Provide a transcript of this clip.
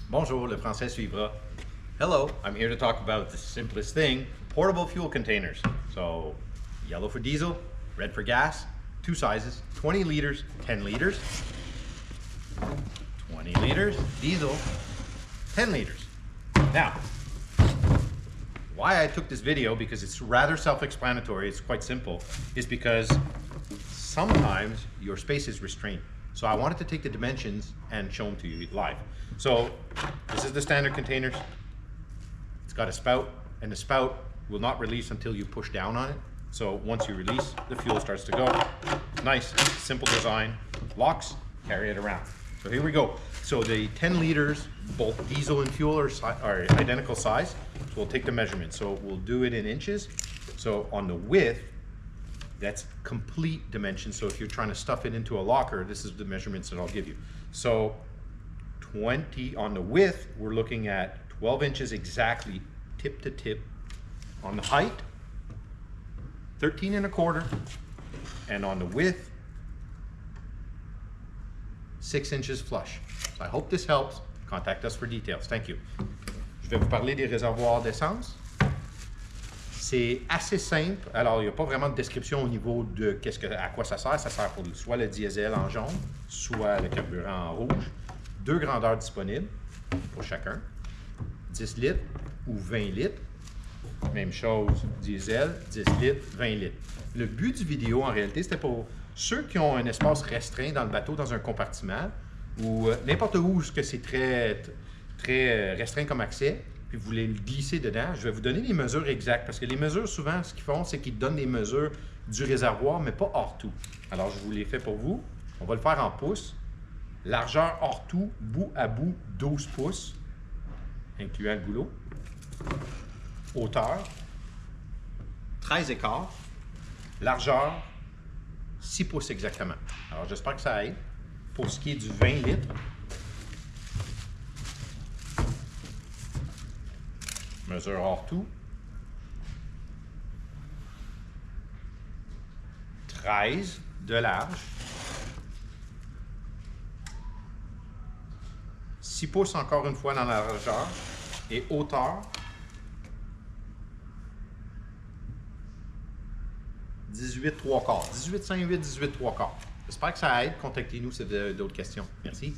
Bonjour, le français suivra. Hello, I'm here to talk about the simplest thing, portable fuel containers. So, yellow for diesel, red for gas, two sizes, 20 liters, 10 liters. 20 liters, diesel, 10 liters. Now, why I took this video, because it's rather self-explanatory, it's quite simple, is because sometimes your space is restrained. So I wanted to take the dimensions and show them to you live. So this is the standard containers. It's got a spout, and the spout will not release until you push down on it. So once you release, the fuel starts to go. Nice, simple design. Locks, carry it around. So here we go. So the 10 liters, both diesel and fuel are identical size. So we'll take the measurement. So we'll do it in inches. So on the width, that's complete dimension. So if you're trying to stuff it into a locker, this is the measurements that I'll give you. So 20 on the width, we're looking at 12 inches exactly, tip to tip. On the height, 13 1/4, and on the width, 6 inches flush. So I hope this helps. Contact us for details. Thank you. Je vais vous parler des réservoirs d'essence. C'est assez simple. Alors, il n'y a pas vraiment de description au niveau de à quoi ça sert. Ça sert pour soit le diesel en jaune, soit le carburant en rouge. Deux grandeurs disponibles pour chacun. 10 litres ou 20 litres. Même chose, diesel, 10 litres, 20 litres. Le but du vidéo, en réalité, c'était pour ceux qui ont un espace restreint dans le bateau, dans un compartiment, ou n'importe où que c'est très restreint comme accès, puis vous voulez le glisser dedans. Je vais vous donner les mesures exactes, parce que les mesures, souvent, ce qu'ils font, c'est qu'ils donnent les mesures du réservoir, mais pas hors tout. Alors, je vous les fais pour vous. On va le faire en pouces. Largeur hors tout, bout à bout, 12 pouces, incluant le goulot. Hauteur, 13 1/4. Largeur, 6 pouces exactement. Alors, j'espère que ça aide. Pour ce qui est du 20 litres, mesure hors tout, 13 de large, 6 pouces encore une fois dans la largeur, et hauteur, 18 3/4, 18,58, 18 3/4. J'espère que ça aide. Contactez-nous si vous avez d'autres questions. Merci.